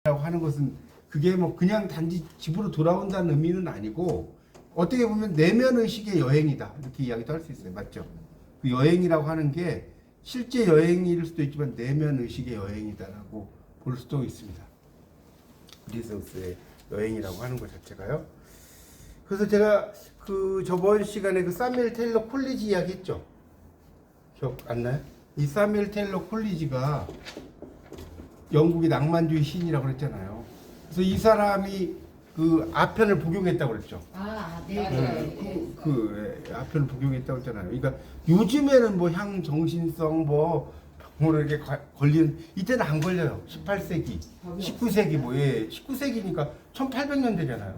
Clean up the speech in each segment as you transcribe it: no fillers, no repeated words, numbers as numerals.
라고 하는 것은 그게 뭐 그냥 단지 집으로 돌아온다는 의미는 아니고 어떻게 보면 내면 의식의 여행이다 이렇게 이야기도 할 수 있어요. 맞죠? 그 여행이라고 하는 게 실제 여행일 수도 있지만 내면 의식의 여행이다라고 볼 수도 있습니다. 리서스의 여행이라고 하는 것 자체가요. 그래서 제가 그 저번 시간에 그 사뮤엘 테일러 콜리지 이야기했죠. 기억 안 나요? 이 사뮤엘 테일러 콜리지가 영국의 낭만주의 시인이라고 그랬잖아요. 그래서 이 사람이 그 아편을 복용했다고 그랬죠. 네. 아편을 복용했다고 했잖아요. 그러니까 요즘에는 뭐 향정신성 뭐 이렇게 걸리는 이때는 안 걸려요. 18세기, 19세기 뭐 19세기니까 1800년대잖아요.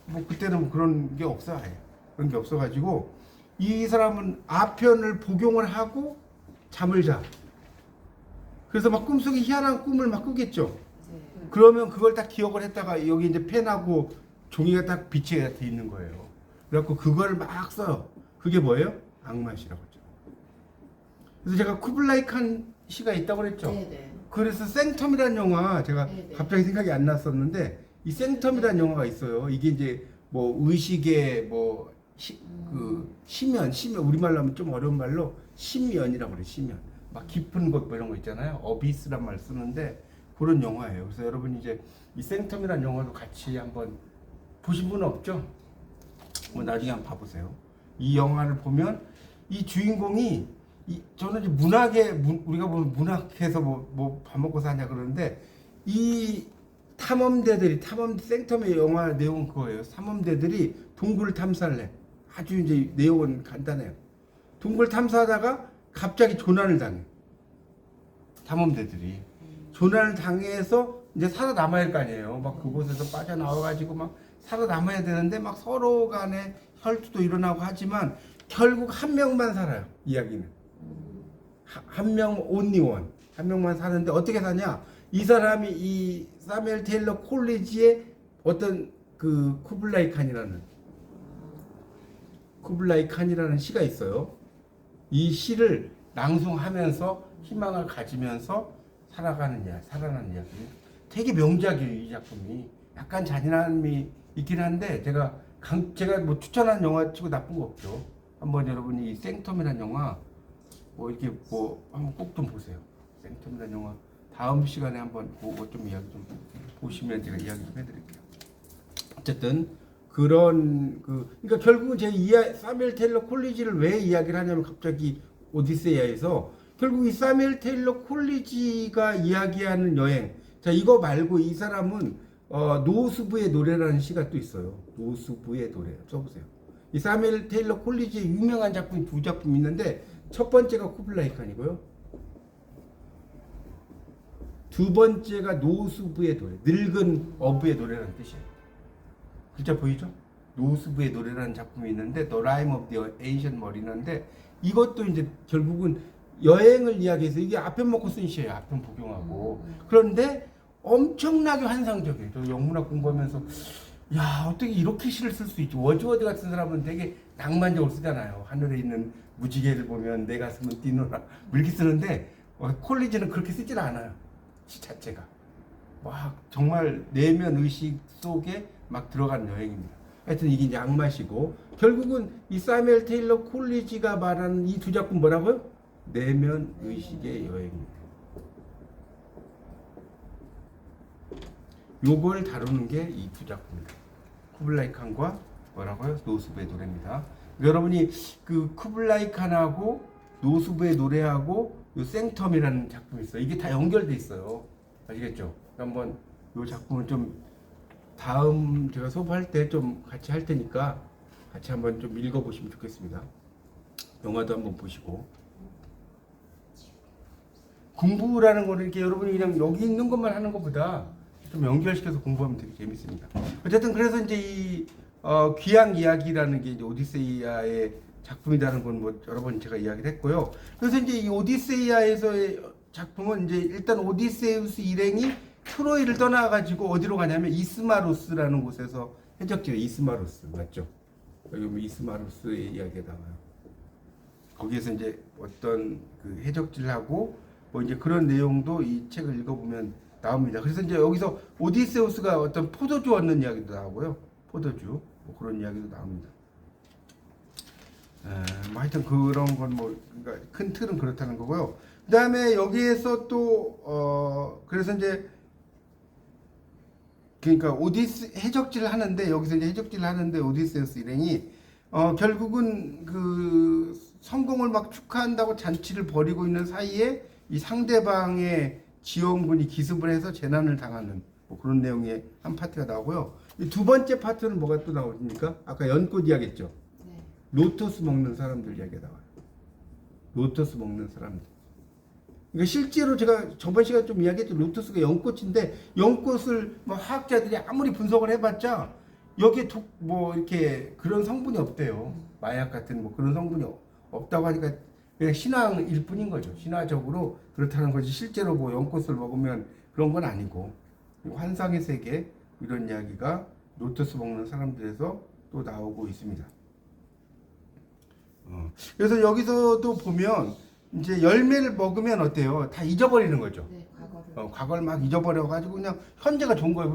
뭐 그때는 뭐 그런 게 없어요. 그런 게 없어가지고 이 사람은 아편을 복용을 하고 잠을 자. 그래서 막 꿈속에 희한한 꿈을 막 꾸겠죠. 그러면 그걸 딱 기억을 했다가 여기 이제 펜하고 종이가 딱 빛에 돼 있는 거예요. 그래갖고 그걸 막 써요. 그게 뭐예요? 악마시라고 했죠. 그래서 제가 쿠블라이 칸 시가 있다고 그랬죠. 네네. 그래서 생텀이라는 영화 제가 네네. 갑자기 생각이 안 났었는데 이 생텀이라는 영화가 있어요. 이게 이제 뭐 의식의 뭐 심연 우리말로 하면 좀 어려운 말로 심연이라고 그래. 심연. 막 깊은 곳 뭐 이런 거 있잖아요. 어비스란 말 쓰는데 그런 영화예요. 그래서 여러분 이제 이 생텀이라는 영화도 같이 한번 보신 분은 없죠? 뭐 나중에 한번 봐보세요. 이 영화를 보면 이 주인공이 저는 이제 우리가 보면 문학에서 뭐 밥 먹고 사냐 그러는데 이 탐험대들이 생텀의 영화 내용은 그거예요. 탐험대들이 동굴 탐사를 해. 아주 이제 내용은 간단해요. 동굴 탐사하다가 갑자기 조난을 당해. 탐험대들이. 조난을 당해서 이제 살아남아야 할 거 아니에요. 막 그곳에서 빠져나와가지고 막 살아남아야 되는데 막 서로 간에 혈투도 일어나고 하지만 결국 한 명만 살아요. 이야기는. 한 명, only one. 한 명만 사는데 어떻게 사냐? 이 사람이 이 사뮤엘 테일러 콜리지의 어떤 그 쿠블라이 칸이라는 시가 있어요. 이 시를 낭송하면서 희망을 가지면서 살아나는 이야기. 되게 명작이에요, 이 작품이. 약간 잔인함이 있긴 한데 제가 뭐 추천한 영화 치고 나쁜 거 없죠. 한번 여러분이 이 생텀이라는 영화 뭐 이렇게 뭐 한번 꼭 좀 보세요. 생텀이라는 영화 다음 시간에 한번 그거 좀 이야기 좀 보시면 제가 이야기 좀 해드릴게요. 어쨌든 그런 그러니까 결국은 제가 사뮤엘 테일러 콜리지를 왜 이야기를 하냐면 갑자기 오디세이아에서 결국 이 사뮤엘 테일러 콜리지가 이야기하는 여행. 자, 이거 말고 이 사람은 노스부의 노래라는 시가 또 있어요. 노스부의 노래 써보세요. 이 사뮤엘 테일러 콜리지의 유명한 작품이 두 작품 있는데 첫 번째가 쿠블라이 칸이고요. 두 번째가 노스부의 노래, 늙은 어부의 노래라는 뜻이에요. 글자 보이죠? 노스부의 노래라는 작품이 있는데 The Rime of the Ancient Mariner인데 이것도 이제 결국은 여행을 이야기해서 이게 아편 먹고 쓴 시예요. 아편 복용하고. 그런데 엄청나게 환상적이에요. 저 영문학 공부하면서 야 어떻게 이렇게 시를 쓸 수 있지. 워즈워드 같은 사람은 되게 낭만적으로 쓰잖아요. 하늘에 있는 무지개를 보면 내 가슴은 뛰노라 이렇게 쓰는데 콜리지는 그렇게 쓰질 않아요. 시 자체가 막 정말 내면 의식 속에 막 들어간 여행입니다. 하여튼 이게 이제 악마시고 결국은 이 사뮤엘 테일러 콜리지가 말하는 이 두 작품 뭐라고요? 내면 의식의 여행입니다. 요걸 다루는 게 이 두 작품입니다. 쿠블라이 칸과 뭐라고요? 노스부의 노래입니다. 여러분이 그 쿠블라이 칸하고 노스부의 노래하고 요 생텀이라는 작품이 있어요. 이게 다 연결돼 있어요. 아시겠죠? 한번 요 작품은 좀 다음 제가 수업할 때 좀 같이 할 테니까 같이 한번 좀 읽어보시면 좋겠습니다. 영화도 한번 보시고. 공부라는 거는 이렇게 여러분이 그냥 여기 있는 것만 하는 것보다 좀 연결시켜서 공부하면 되게 재밌습니다. 어쨌든 그래서 이제 이 귀향 이야기라는 게 이제 오디세이아의 작품이라는 건 뭐 여러 번 제가 이야기를 했고요. 그래서 이제 이 오디세이아에서의 작품은 이제 일단 오디세우스 일행이 트로이를 떠나가지고 어디로 가냐면 이스마루스라는 곳에서 해적지가 이스마루스 맞죠? 여기 보면 이스마루스의 이야기가 나와요. 거기에서 이제 어떤 그 해적질하고 뭐 이제 그런 내용도 이 책을 읽어보면 나옵니다. 그래서 이제 여기서 오디세우스가 어떤 포도주 얻는 이야기도 나오고요. 포도주 뭐 그런 이야기도 나옵니다. 뭐 하여튼 그런 건 뭐 그러니까 큰 틀은 그렇다는 거고요. 그 다음에 여기에서 또 그래서 이제 그러니까 해적질을 하는데 여기서 이제 해적질을 하는데 오디세우스 일행이 결국은 그 성공을 막 축하한다고 잔치를 벌이고 있는 사이에 이 상대방의 지원군이 기습을 해서 재난을 당하는 뭐 그런 내용의 한 파트가 나오고요. 이 두 번째 파트는 뭐가 또 나오십니까? 아까 연꽃 이야기했죠. 네. 로터스 먹는 사람들 이야기가 나와요. 로터스 먹는 사람들. 그러니까 실제로 제가 저번 시간에 좀 이야기했죠. 로터스가 연꽃인데 연꽃을 뭐 화학자들이 아무리 분석을 해봤자 여기에 뭐 이렇게 그런 성분이 없대요. 마약 같은 뭐 그런 성분이 없다고 하니까 그냥 신앙일 뿐인 거죠. 신화적으로 그렇다는 거지 실제로 뭐 연꽃을 먹으면 그런 건 아니고 환상의 세계 이런 이야기가 로터스 먹는 사람들에서 또 나오고 있습니다. 그래서 여기서도 보면 이제 열매를 먹으면 어때요? 다 잊어버리는 거죠. 네, 과거를. 과거를 막 잊어버려가지고 그냥 현재가 좋은 거예요.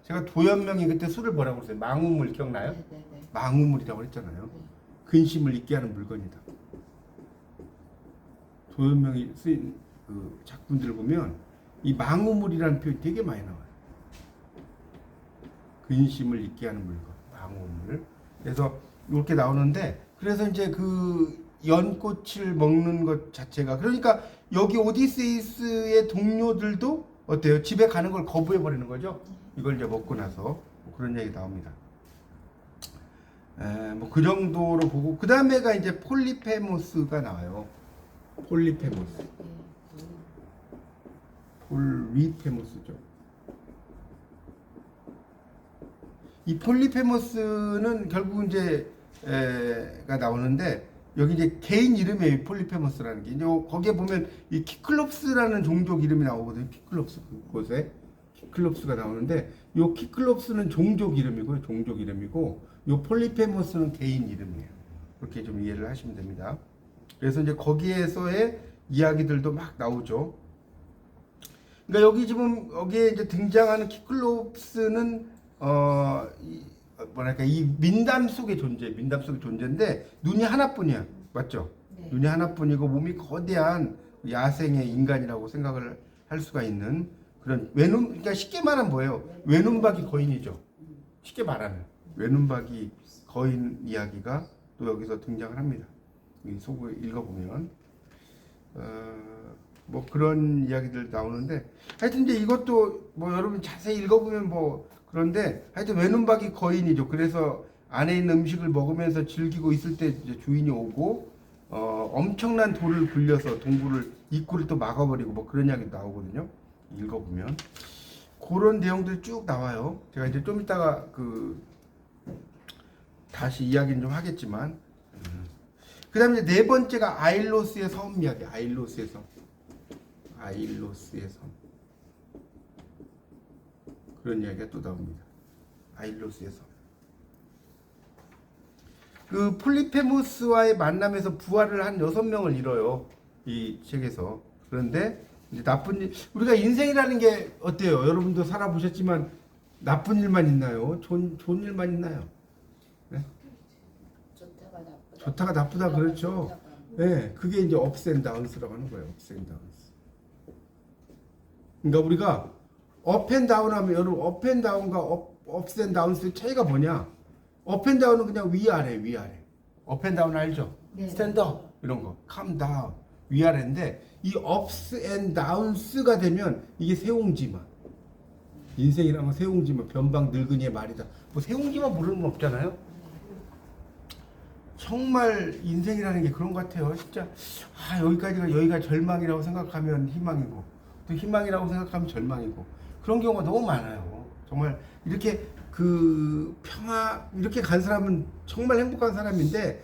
제가 도연명이 그때 술을 뭐라고 그랬어요? 망우물 기억나요? 네, 네, 네. 망우물이라고 그랬잖아요. 네. 근심을 잊게 하는 물건이다. 도연명이 쓰인 그 작품들을 보면 이 망우물이라는 표현이 되게 많이 나와요. 근심을 잊게 하는 물건, 망우물. 그래서 이렇게 나오는데 그래서 이제 그 연꽃을 먹는 것 자체가 그러니까 여기 오디세우스의 동료들도 어때요? 집에 가는 걸 거부해 버리는 거죠. 이걸 이제 먹고 나서 뭐 그런 얘기 나옵니다. 뭐 그 정도로 보고 그 다음에가 이제 폴리페모스가 나와요. 폴리페모스, 네. 폴리페모스죠. 이 폴리페모스는 결국 이제 가 나오는데 여기 이제 개인 이름이에요. 폴리페모스라는 게 이제 거기에 보면 이 키클롭스라는 종족 이름이 나오거든요. 키클롭스 그곳에 키클롭스가 나오는데 요 키클롭스는 종족 이름이고요. 종족 이름이고 요 폴리페모스는 개인 이름이에요. 그렇게 좀 이해를 하시면 됩니다. 그래서 이제 거기에서의 이야기들도 막 나오죠. 그러니까 여기 지금 여기에 이제 등장하는 키클롭스는 뭐랄까 이 민담 속의 존재인데 눈이 하나뿐이야, 맞죠? 네. 눈이 하나뿐이고 몸이 거대한 야생의 인간이라고 생각을 할 수가 있는 그런 그러니까 쉽게 말하면 뭐예요? 외눈박이 거인이죠. 쉽게 말하면 외눈박이 거인 이야기가 또 여기서 등장을 합니다. 이 속을 읽어보면 뭐 그런 이야기들 나오는데 하여튼 이제 이것도 뭐 여러분 자세히 읽어보면 뭐 그런데 하여튼 외눈박이 거인이죠. 그래서 안에 있는 음식을 먹으면서 즐기고 있을 때 이제 주인이 오고 엄청난 돌을 굴려서 동굴을 입구를 또 막아버리고 뭐 그런 이야기 나오거든요. 읽어보면 그런 내용들이 쭉 나와요. 제가 이제 좀 이따가 다시 이야기는 좀 하겠지만 그 다음에 이제 네 번째가 아일로스의 섬 이야기. 아일로스의 섬. 그런 이야기가 또 나옵니다. 아일로스의 섬. 그 폴리페모스와의 만남에서 부활을 한 6명을 잃어요. 이 책에서. 그런데 이제 나쁜 일, 우리가 인생이라는 게 어때요? 여러분도 살아보셨지만 나쁜 일만 있나요? 좋은 일만 있나요? 네? 좋다가 나쁘다 그렇죠. 네, 그게 이제 ups and downs라고 하는 거예요. ups and downs. 그러니까 우리가 up and down 하면 여러분 up and down과 ups and downs의 차이가 뭐냐? up and down은 그냥 위아래. up and down 알죠? 네. stand up 이런 거. calm down 위아래인데 이 ups and downs가 되면 이게 세옹지마. 인생이라면 세옹지마 변방 늙은이의 말이다. 뭐 세옹지마 모르는 건 없잖아요. 정말 인생이라는 게 그런 것 같아요. 진짜 여기가 절망이라고 생각하면 희망이고 또 희망이라고 생각하면 절망이고 그런 경우가 너무 많아요. 정말 이렇게 이렇게 간 사람은 정말 행복한 사람인데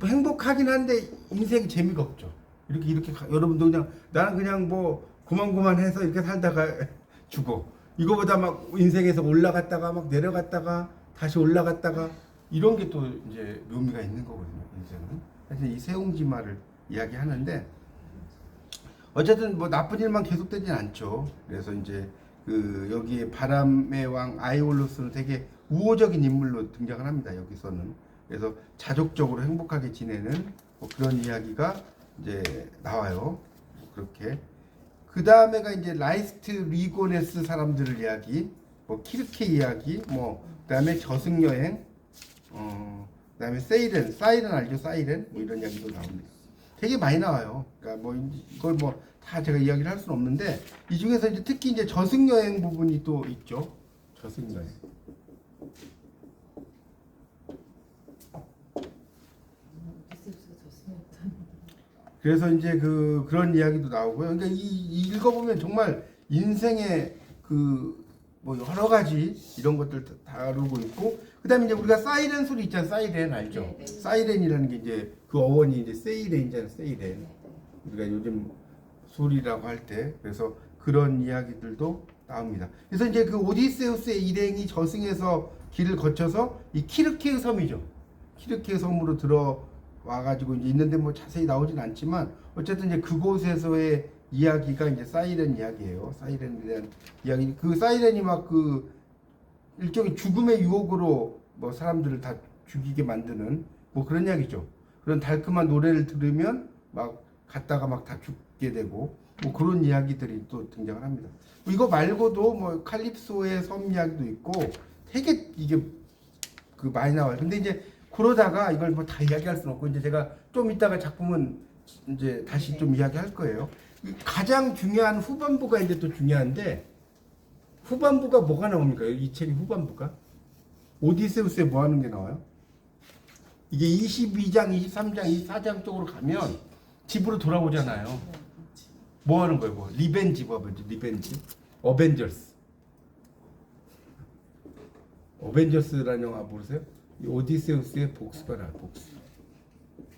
행복하긴 한데 인생이 재미가 없죠. 이렇게 여러분도 그냥 나는 그냥 뭐 고만고만해서 이렇게 살다가 죽어. 이거보다 막 인생에서 올라갔다가 막 내려갔다가 다시 올라갔다가 이런 게 또 이제 묘미가 있는 거거든요. 인생은. 하여튼 이 세옹지마를 이야기하는데 어쨌든 뭐 나쁜 일만 계속되진 않죠. 그래서 이제 그 여기에 바람의 왕 아이올로스는 되게 우호적인 인물로 등장을 합니다. 여기서는. 그래서 자족적으로 행복하게 지내는 뭐 그런 이야기가 이제 나와요. 그렇게. 그 다음에가 이제 라이스트 리고네스 사람들 이야기, 뭐 키르케 이야기, 뭐 그다음에 저승 여행, 그다음에 사이렌 알죠? 사이렌 뭐 이런 이야기도 나옵니다. 되게 많이 나와요. 그러니까 뭐 이걸 뭐 다 제가 이야기를 할 수는 없는데 이 중에서 이제 특히 이제 저승 여행 부분이 또 있죠. 저승 여행. 그래서 이제 그런 이야기도 나오고요. 그러니까 이 읽어보면 정말 인생의 뭐 여러 가지 이런 것들 다루고 있고, 그다음에 이제 우리가 사이렌 소리 있잖아요. 사이렌 알죠? 네, 네. 사이렌이라는 게 이제 그 어원이 이제 세이렌이잖아요. 세이렌. 우리가 요즘 소리라고 할 때, 그래서 그런 이야기들도 나옵니다. 그래서 이제 그 오디세우스의 일행이 저승에서 길을 거쳐서 이 키르케 섬이죠. 키르케 섬으로 들어와가지고 이제 있는데 뭐 자세히 나오진 않지만 어쨌든 이제 그곳에서의 이야기가 이제 사이렌 이야기예요. 사이렌에 대한 이야기. 그 사이렌이 막 그 일종의 죽음의 유혹으로 뭐 사람들을 다 죽이게 만드는 뭐 그런 이야기죠. 그런 달콤한 노래를 들으면 막 갔다가 막 다 죽게 되고 뭐 그런 이야기들이 또 등장을 합니다. 이거 말고도 뭐 칼립소의 섬 이야기도 있고 되게 이게 많이 나와요. 근데 이제 그러다가 이걸 뭐 다 이야기할 수는 없고 이제 제가 좀 이따가 작품은 이제 다시 좀 이야기할 거예요. 가장 중요한 후반부가 이제 또 중요한데 후반부가 뭐가 나옵니까? 이 책의 후반부가 오디세우스에 뭐 하는 게 나와요? 이게 22장, 23장, 24장 쪽으로 가면 집으로 돌아오잖아요. 뭐 하는 거예요? 뭐 리벤지, 리벤지, 어벤져스라는 영화 모르세요? 이 오디세우스의 복수가 나와요.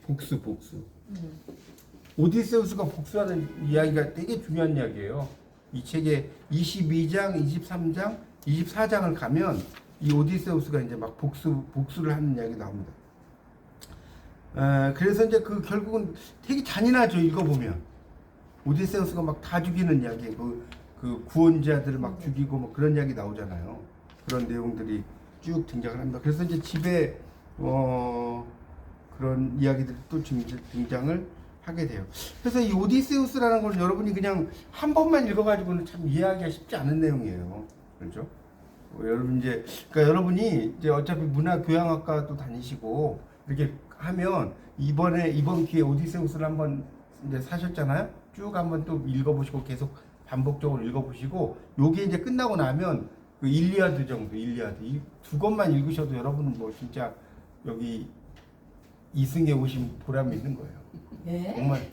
복수. 오디세우스가 복수하는 이야기가 되게 중요한 이야기예요. 이 책의 22장, 23장, 24장을 가면 이 오디세우스가 이제 막 복수를 하는 이야기 나옵니다. 그래서 이제 결국은 되게 잔인하죠. 읽어보면 오디세우스가 막 다 죽이는 이야기, 그 구원자들을 막 죽이고 뭐 그런 이야기 나오잖아요. 그런 내용들이 쭉 등장을 합니다. 그래서 이제 집에 그런 이야기들이 또 등장을 하게 돼요. 그래서 이 오디세우스라는 걸 여러분이 그냥 한 번만 읽어가지고는 참 이해하기가 쉽지 않은 내용이에요. 그렇죠? 여러분 그러니까 여러분이 이제 어차피 문화교양학과도 다니시고 이렇게 하면 이번 기회에 오디세우스를 한번 이제 사셨잖아요. 쭉 한번 또 읽어보시고 계속 반복적으로 읽어보시고 요게 이제 끝나고 나면 그 일리아드 정도, 일리아드 이 두 권만 읽으셔도 여러분은 뭐 진짜 여기 2승에 오신 보람이 있는 거예요. 네? 정말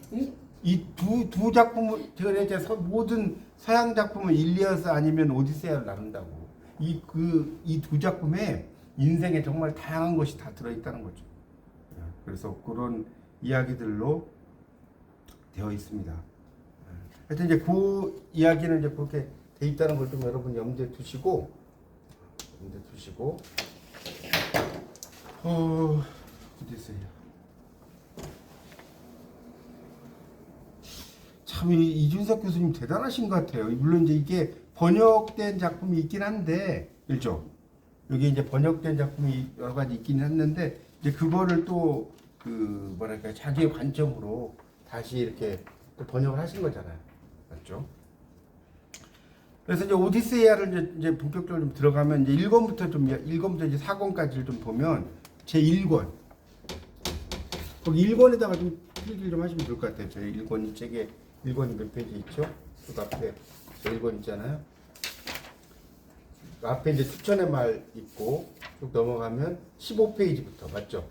이 두 작품을 제가 이제 모든 서양 작품은 일리아스 아니면 오디세아를 나눈다고. 이 두 작품에 인생에 정말 다양한 것이 다 들어있다는 거죠. 그래서 그런 이야기들로 되어 있습니다. 하여튼 이제 그 이야기는 이제 그렇게 돼 있다는 걸 좀 여러분 염두에 두시고 어디 있어요? 참 이준석 교수님 대단하신 것 같아요. 물론 이제 이게 번역된 작품이 있긴 한데, 그렇죠? 여기 이제 번역된 작품이 여러 가지 있긴 했는데 이제 그거를 또 뭐랄까 자기의 관점으로 다시 이렇게 또 번역을 하신 거잖아요, 맞죠? 그래서 이제 오디세이아를 이제 본격적으로 좀 들어가면 이제 1권부터 이제 4권까지를 좀 보면 제 1권 거기 1권에다가 좀 필기를 좀 하시면 좋을 것 같아요. 제 1권 이 책에 1권이 몇 페이지 있죠? 그 앞에 제 1권 있잖아요. 그 앞에 이제 추천의 말 있고 쭉 넘어가면 15페이지부터 맞죠?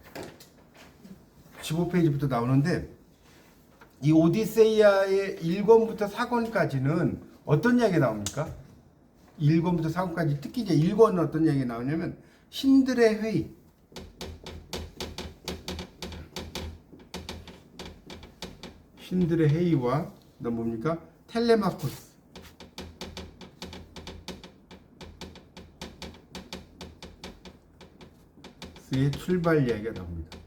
15페이지부터 나오는데 이 오디세이아의 1권부터 4권까지는 어떤 이야기가 나옵니까? 1권부터 4권까지 특히 이제 1권은 어떤 이야기가 나오냐면 신들의 회의, 신들의 회의와 그다음 뭡니까? 텔레마코스의 출발 이야기가 나옵니다.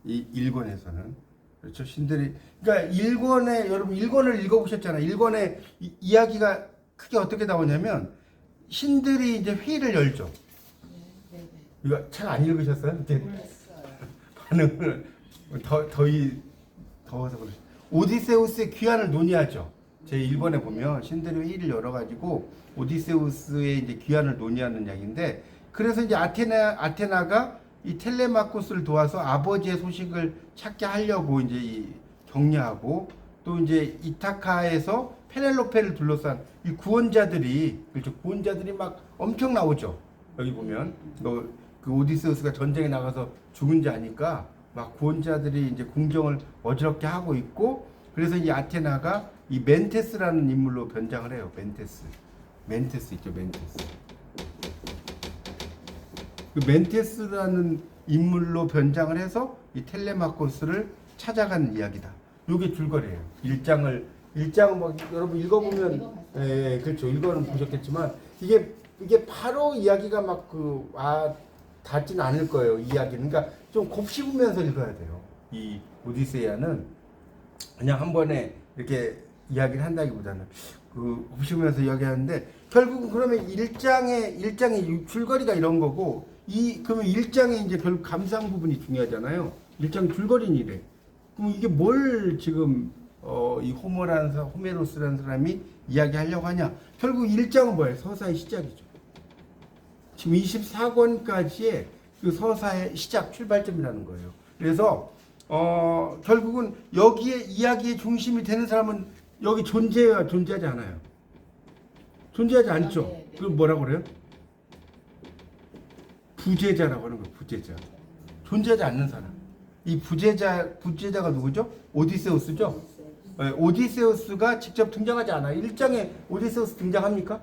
이 1권에서는. 그렇죠. 신들이 그러니까 1권에 여러분 1권을 읽어보셨잖아요. 1권의 이야기가 크게 어떻게 나오냐면 신들이 이제 회의를 열죠. 네, 네. 이거 책 안 읽으셨어요? 이렇게 몰랐어요. 반응을 더워서 그러죠. 오디세우스의 귀환을 논의하죠. 제 1번에 보면 신들이 회의를 열어가지고 오디세우스의 이제 귀환을 논의하는 이야기인데, 그래서 이제 아테나가 이 텔레마코스를 도와서 아버지의 소식을 찾게 하려고 이제 격려하고, 또 이제 이타카에서 페넬로페를 둘러싼 이 구원자들이, 그렇죠, 구원자들이 막 엄청 나오죠. 여기 보면 그 오디세우스가 전쟁에 나가서 죽은 지 아니까 막 구원자들이 이제 궁정을 어지럽게 하고 있고, 그래서 이 아테나가 이 멘테스라는 인물로 변장을 해요. 멘테스 있죠, 멘테스. 그 멘테스라는 인물로 변장을 해서 이 텔레마코스를 찾아가는 이야기다. 요게 줄거리예요. 일장은 뭐 여러분 읽어보면, 예, 그렇죠. 읽어는 보셨겠지만 이게 바로 이야기가 막 닿지는 않을 거예요. 이야기는. 그러니까 좀 곱씹으면서 읽어야 돼요. 이 오디세이아는 그냥 한 번에 이렇게 이야기를 한다기보다는 곱씹으면서 이야기하는데, 결국은 그러면 일장의 줄거리가 이런 거고, 그러면 일장의 이제 결국 감상 부분이 중요하잖아요. 일장 줄거리는 이래. 그럼 이게 뭘 지금 이 호메로스라는 사람이 이야기하려고 하냐? 결국 일장은 뭐예요? 서사의 시작이죠. 지금 24권까지의 그 서사의 시작, 출발점이라는 거예요. 그래서 결국은 여기에 이야기의 중심이 되는 사람은 여기 존재하지 않아요. 존재하지 않죠. 네. 그걸 뭐라고 그래요? 부재자라고 하는 거예요. 부재자. 존재하지 않는 사람. 이 부재자가 누구죠? 오디세우스죠. 네, 오디세우스가 직접 등장하지 않아요. 1장에 오디세우스 등장합니까?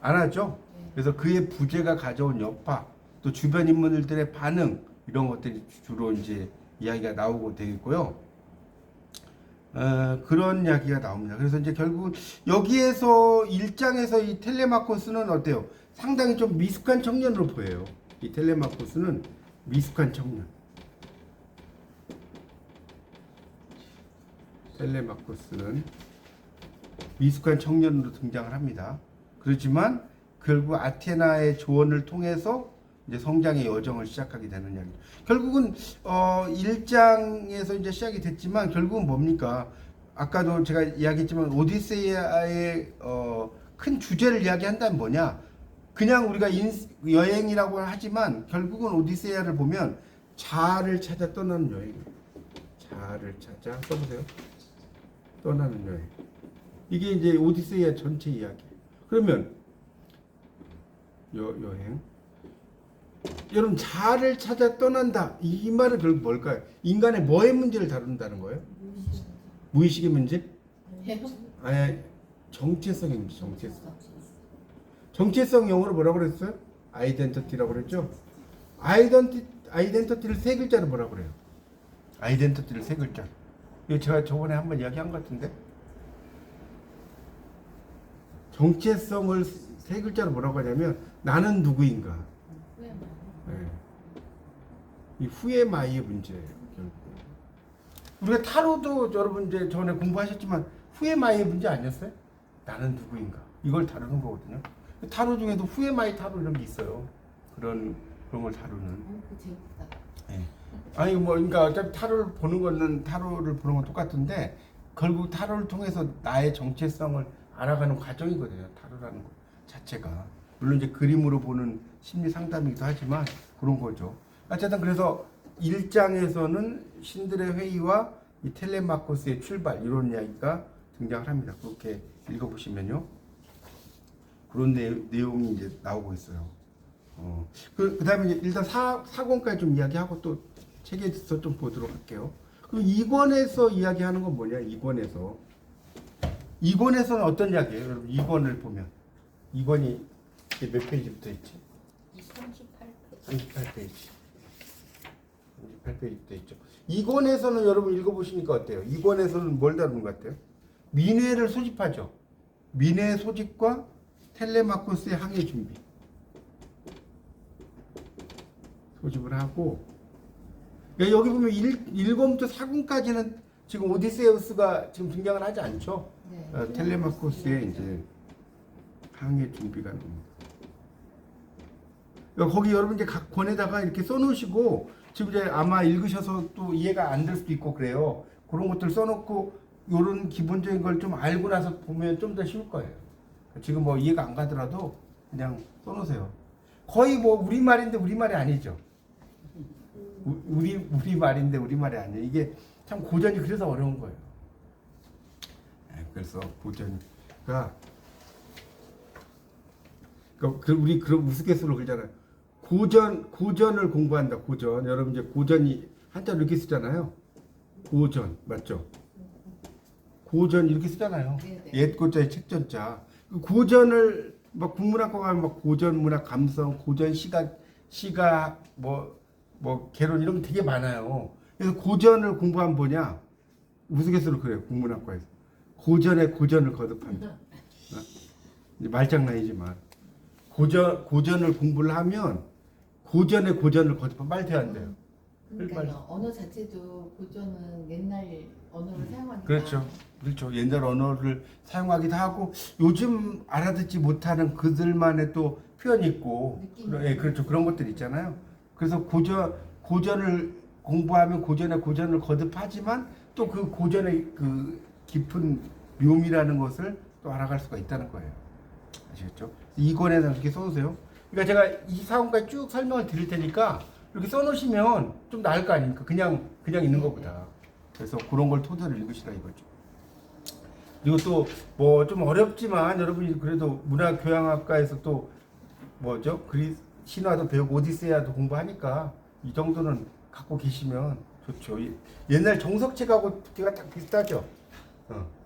안 하죠. 그래서 그의 부재가 가져온 여파, 또 주변 인물들의 반응, 이런 것들이 주로 이제 이야기가 나오고 되겠고요. 그런 이야기가 나옵니다. 그래서 이제 결국 여기에서 1장에서 이 텔레마코스는 어때요? 상당히 좀 미숙한 청년으로 보여요. 이 텔레마코스는 미숙한 청년. 텔레마코스는 미숙한 청년으로 등장을 합니다. 그렇지만 결국 아테나의 조언을 통해서 이제 성장의 여정을 시작하게 되는 이야기. 결국은 1장에서 이제 시작이 됐지만 결국은 뭡니까? 아까도 제가 이야기했지만 오디세이아의 큰 주제를 이야기한다면 뭐냐? 그냥 우리가 여행이라고 하지만 결국은 오디세이아를 보면 자아를 찾아 떠나는 여행이에요. 자아를 찾아 써보세요. 떠나는 여행. 이게 이제 오디세이아 전체 이야기예요. 그러면 여행. 여러분, 자아를 찾아 떠난다. 이 말은 결국 뭘까요? 인간의 뭐의 문제를 다룬다는 거예요? 무의식의 문제? 아니, 정체성의 문제. 정체성 영어로 뭐라고 그랬어요? 아이덴티티라고 그랬죠? 아이덴티티를 세 글자로 뭐라고 그래요? 아이덴티티를 세 글자. 이거 제가 저번에 한번 이야기한 것 같은데. 정체성을 세 글자로 뭐라고 하냐면 나는 누구인가. 네. 이 후에마이의 문제예요. 결국. 우리가 타로도 여러분 이제 전에 공부하셨지만 후에마이의 문제 아니었어요? 나는 누구인가. 이걸 다루는 거거든요. 타로 중에도 후에마이 타로 이런 게 있어요. 그런 걸 다루는. 네. 아니 뭐 그러니까 어차피 타로를 보는 건 똑같은데 결국 타로를 통해서 나의 정체성을 알아가는 과정이거든요. 타로라는 것 자체가. 물론 이제 그림으로 보는 심리 상담이기도 하지만 그런 거죠. 어쨌든 그래서 1장에서는 신들의 회의와 이 텔레마코스의 출발, 이런 이야기가 등장을 합니다. 그렇게 읽어보시면요. 그런 내용이 이제 나오고 있어요. 그 다음에 이제 일단 4권까지 좀 이야기하고 또 책에서 좀 보도록 할게요. 그럼 2권에서 이야기하는 건 뭐냐? 2권에서는 어떤 이야기예요? 여러분 2권을 보면 2권이 몇 페이지부터 있지? 38페이지. 38페이지부터 있죠. 2권에서는 여러분 읽어보시니까 어때요? 2권에서는 뭘 다루는 것 같아요? 민회를 소집하죠. 민회 소집과 텔레마코스의 항해 준비. 소집을 하고, 그러니까 여기 보면 1권부터 4권까지는 지금 오디세우스가 지금 등장을 하지 않죠. 텔레마코스의 이제 항해 준비가 됩니다. 거기 여러분 이제 각 권에다가 이렇게 써놓으시고 지금 이제 아마 읽으셔서 또 이해가 안 될 수도 있고 그래요. 그런 것들 써놓고 이런 기본적인 걸 좀 알고 나서 보면 좀 더 쉬울 거예요. 지금 뭐 이해가 안 가더라도 그냥 써놓으세요. 거의 뭐 우리말인데 우리말이 아니죠. 우리말인데 우리말이 아니에요. 이게 참 고전이 그래서 어려운 거예요. 그래서 고전이가 우리 그런 우스갯소리를 그러잖아요. 고전을 공부한다. 고전. 여러분 이제 고전이 한자로 이렇게 쓰잖아요. 고전 맞죠? 고전 이렇게 쓰잖아요. 네네. 옛 고자의 책전자. 고전을 막 국문학과 가면 막 고전 문학 감성, 고전 시각 뭐 개론 이런 게 되게 많아요. 그래서 고전을 공부하면 뭐냐? 우스갯소리로 그래요. 국문학과에서 고전의 고전을 거듭한다. 이제 말장난이지만 고전을 공부를 하면 고전의 고전을 거듭하면 말 돼야 안 돼요. 그러니까요. 언어 자체도 고전은 옛날 언어를 사용하니까. 그렇죠. 옛날 언어를 사용하기도 하고 요즘 알아듣지 못하는 그들만의 또 표현이 있고, 그렇죠. 그런 것들 있잖아요. 그래서 고전을 공부하면 고전의 고전을 거듭하지만 또 그 고전의 그 깊은 묘미라는 것을 또 알아갈 수가 있다는 거예요. 아시겠죠? 이 권에서 이렇게 써놓으세요. 그러니까 제가 이 사원까지 쭉 설명을 드릴 테니까 이렇게 써놓으시면 좀 나을 거 아닙니까? 그냥 있는 것보다. 그래서 그런 걸 토대로 읽으시라 이거죠. 그리고 또 뭐 좀 어렵지만 여러분이 그래도 문화교양학과에서 또 뭐죠? 신화도 배우고 오디세이아도 공부하니까 이 정도는 갖고 계시면 좋죠. 옛날 정석책하고 두께가 딱 비슷하죠.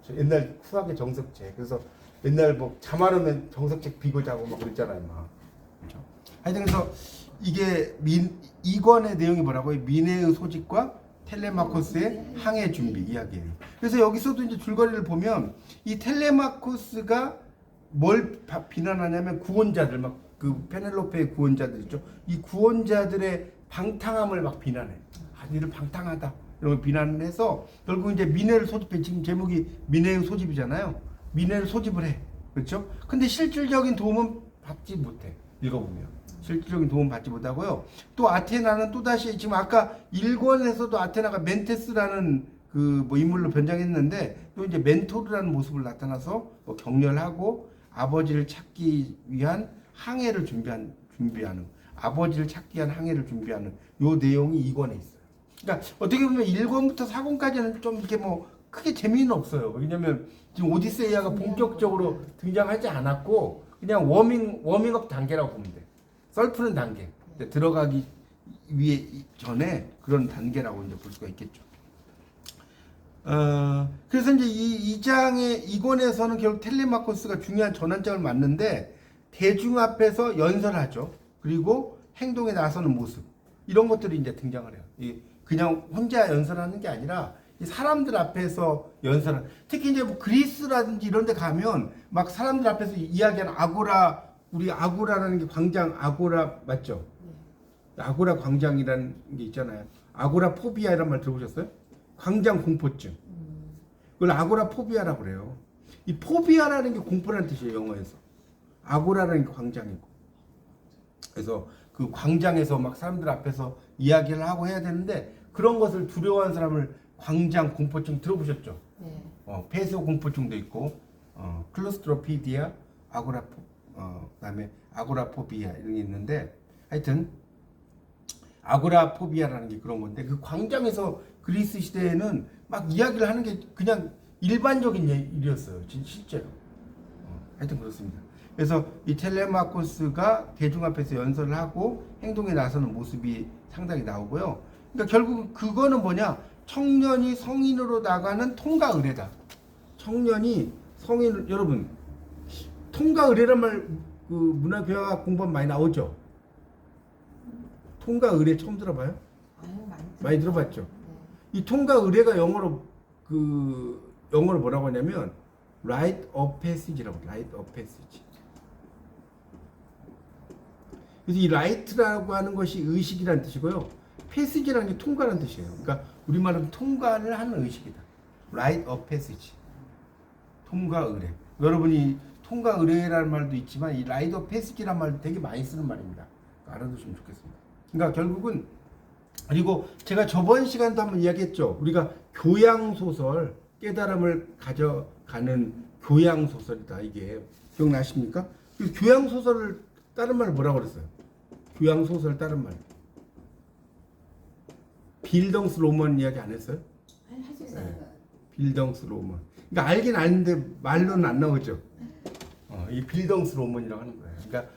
저 옛날 수학의 정석책. 그래서 옛날 뭐 잠 안 오면 정석책 비고 자고 막 그랬잖아요, 막. 그렇죠. 하여튼 그래서 이게 이권의 내용이 뭐라고요? 미네의 소집과 텔레마코스의 항해 준비 이야기예요. 그래서 여기서도 이제 줄거리를 보면 이 텔레마코스가 뭘 비난하냐면 구원자들 막 그 페넬로페의 구원자들 있죠. 이 구원자들의 방탕함을 막 비난해. 이를 방탕하다 이런 걸 비난을 해서 결국 이제 미네를 소집해. 지금 제목이 미네의 소집이잖아요. 미네를 소집을 해. 그렇죠? 근데 실질적인 도움은 받지 못해. 읽어보면 실질적인 도움 받지 못하고요. 또 아테나는 또 다시 지금 아까 1권에서도 아테나가 멘테스라는 그 뭐 인물로 변장했는데 또 이제 멘토르라는 모습을 나타나서 뭐 격려하고 아버지를 찾기 위한 항해를 준비하는 아버지를 찾기 위한 항해를 준비하는 요 내용이 2권에 있어요. 그러니까 어떻게 보면 1권부터 4권까지는 좀 이렇게 뭐 크게 재미는 없어요. 왜냐면 지금 오디세이아가 본격적으로 등장하지 않았고 그냥 워밍업 단계라고 보면 돼. 썰푸는 단계. 들어가기 전에 그런 단계라고 이제 볼 수가 있겠죠. 그래서 이제 이 장의 2권에서는 결국 텔레마코스가 중요한 전환점을 맞는데 대중 앞에서 연설하죠. 그리고 행동에 나서는 모습. 이런 것들이 이제 등장을 해요. 그냥 혼자 연설하는 게 아니라 이 사람들 앞에서 연설하는. 특히 이제 뭐 그리스라든지 이런 데 가면 막 사람들 앞에서 이야기하는 아고라, 우리 아고라라는 게 광장 아고라 맞죠? 아고라 광장이라는 게 있잖아요. 아고라 포비아 이런 말 들어보셨어요? 광장 공포증. 그걸 아고라 포비아라고 그래요. 이 포비아라는 게 공포라는 뜻이에요, 영어에서. 아고라라는 게 광장이고. 그래서 그 광장에서 막 사람들 앞에서 이야기를 하고 해야 되는데 그런 것을 두려워하는 사람을 광장 공포증 들어보셨죠? 네. 폐소 공포증도 있고, 클로스트로피디아, 그다음에 아고라포비아 이런 게 있는데 하여튼 아고라포비아라는 게 그런 건데 그 광장에서 그리스 시대에는 막 이야기를 하는 게 그냥 일반적인 일이었어요. 실제로. 하여튼 그렇습니다. 그래서 이 텔레마코스가 대중 앞에서 연설을 하고 행동에 나서는 모습이 상당히 나오고요. 그러니까 결국 그거는 뭐냐? 청년이 성인으로 나가는 통과 의례다. 청년이 성인 여러분 통과 의례란 말 그 문화교양학 공부하면 많이 나오죠. 통과 의례 처음 들어봐요? 많이 들어봤죠. 이 통과 의례가 영어로 뭐라고 하냐면 rite of passage라고 rite of passage. 그래서 이 right라고 하는 것이 의식이라는 뜻이고요. passage라는 게 통과라는 뜻이에요. 그러니까 우리말은 통과를 하는 의식이다. rite of passage. 통과 의례. 여러분이 통과 의뢰라는 말도 있지만 이 라이드 오브 패시지라는 말도 되게 많이 쓰는 말입니다. 알아두시면 좋겠습니다. 그러니까 결국은 그리고 제가 저번 시간도 한번 이야기했죠. 우리가 교양소설, 깨달음을 가져가는 교양소설이다. 이게 기억나십니까? 교양소설을 다른 말 뭐라고 그랬어요? 교양소설 다른 말. 빌덩스 로먼 이야기 안 했어요? 하셨어요. 네. 빌덩스 로먼. 그러니까 알긴 아는데 말로는 안 나오죠. 이 빌덩스 로먼이라고 하는 거예요. 그러니까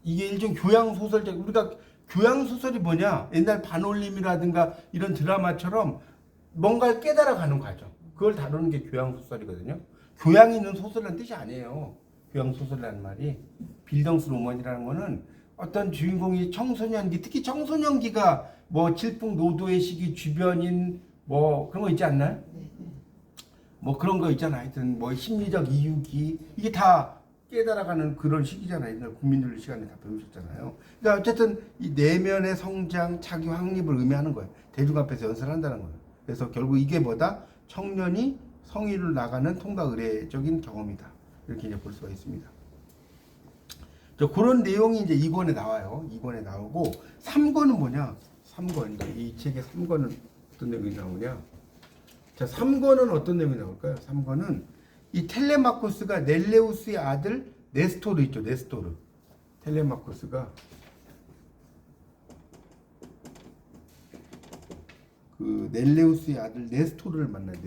이게 일종 교양 소설적 우리가 교양 소설이 뭐냐? 옛날 반올림이라든가 이런 드라마처럼 뭔가를 깨달아가는 과정. 그걸 다루는 게 교양 소설이거든요. 교양 있는 소설이라는 뜻이 아니에요. 교양 소설이라는 말이 빌덩스 로먼이라는 거는 어떤 주인공이 청소년기, 특히 청소년기가 뭐 질풍노도의 시기, 주변인 뭐 그런 거 있지 않나요? 네. 뭐 그런 거 있잖아. 하여튼 뭐 심리적 이유기 이게 다 깨달아가는 그런 시기잖아요. 옛날 국민들 시간에 다 배우셨잖아요. 그러니까 어쨌든 이 내면의 성장, 자기 확립을 의미하는 거예요. 대중 앞에서 연설한다는 거예요. 그래서 결국 이게 뭐다? 청년이 성인으로 나가는 통과 의례적인 경험이다. 이렇게 이제 볼 수가 있습니다. 그런 내용이 이제 2권에 나와요. 2권에 나오고 3권은 뭐냐? 3권. 이 책의 3권은 어떤 내용이 나오냐? 자, 3권은 어떤 내용이 나올까요? 3권은 이 텔레마코스가 넬레우스의 아들 네스토르 있죠. 네스토르. 텔레마코스가 그 넬레우스의 아들 네스토르를 만나요.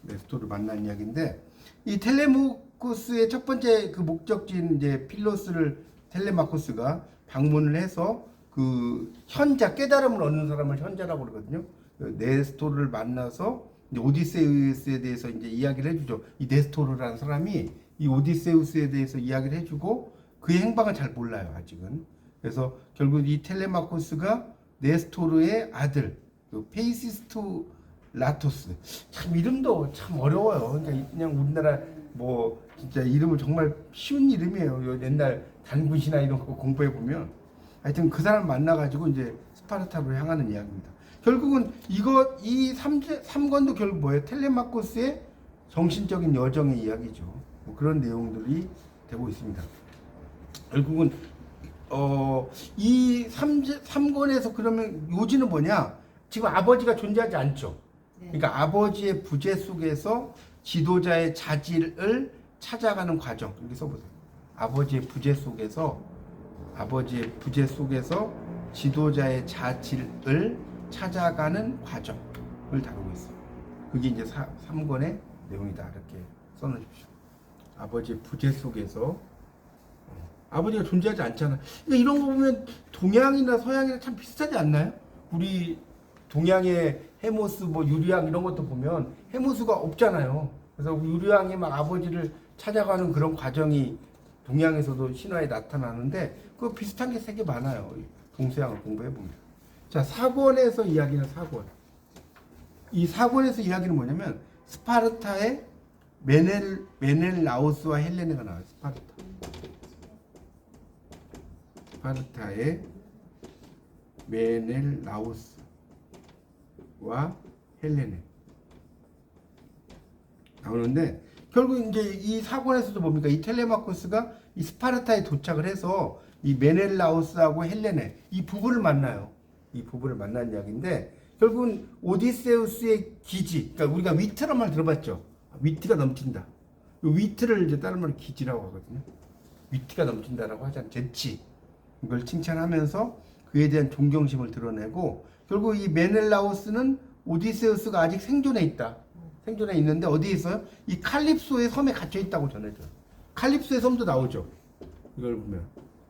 네스토르를 만난 이야기인데 이 텔레마코스의 첫 번째 그 목적지인 이제 필로스를 텔레마코스가 방문을 해서 그 현자 깨달음을 얻는 사람을 현자라고 그러거든요. 네스토르를 만나서 이제 오디세우스에 대해서 이제 이야기를 해주죠. 이 네스토르라는 사람이 이 오디세우스에 대해서 이야기를 해주고 그의 행방을 잘 몰라요 아직은. 그래서 결국 이 텔레마코스가 네스토르의 아들 그 페이시스토 라토스 참 이름도 참 어려워요. 그러니까 그냥 우리나라 뭐 진짜 이름은 정말 쉬운 이름이에요. 옛날 단군시나 이런 거 공부해 보면 하여튼 그 사람 만나가지고 이제 스파르타로 향하는 이야기입니다. 결국은 이 3권도 결국 뭐예요? 텔레마코스의 정신적인 여정의 이야기죠. 뭐 그런 내용들이 되고 있습니다. 결국은 이 3권에서 그러면 요지는 뭐냐? 지금 아버지가 존재하지 않죠. 그러니까 아버지의 부재 속에서 지도자의 자질을 찾아가는 과정. 이렇게 써보세요. 아버지의 부재 속에서 지도자의 자질을 찾아가는 과정을 다루고 있어요. 그게 이제 3권의 내용이다. 이렇게 써놓으십시오. 아버지의 부재 속에서 아버지가 존재하지 않잖아. 그러니까 이런 거 보면 동양이나 서양이랑 참 비슷하지 않나요? 우리 동양의 해모스, 뭐 유리왕 이런 것도 보면 해모스가 없잖아요. 그래서 유리왕이 막 아버지를 찾아가는 그런 과정이 동양에서도 신화에 나타나는데 그 비슷한 게 되게 많아요. 동서양을 공부해 보면. 자, 4권에서 이야기는 4권. 이 4권에서 이야기는 뭐냐면 스파르타의 메넬라우스와 헬레네가 나와요. 스파르타의 메넬라우스와 헬레네 나오는데 결국 이제 이 4권에서도 뭡니까? 이 텔레마코스가 이 스파르타에 도착을 해서 이 메넬라우스하고 헬레네 이 부부를 만나요. 이 부부를 만난 이야기인데 결국은 오디세우스의 기지, 그러니까 우리가 위트란 말 들어봤죠. 위트가 넘친다. 이 위트를 이제 다른 말로 기지라고 하거든요. 위트가 넘친다라고 하잖아요. 재치. 이걸 칭찬하면서 그에 대한 존경심을 드러내고 결국 이 메넬라우스는 오디세우스가 아직 생존해 있다. 생존해 있는데 어디에 있어요? 이 칼립소의 섬에 갇혀 있다고 전해져요. 칼립소의 섬도 나오죠. 이걸 보면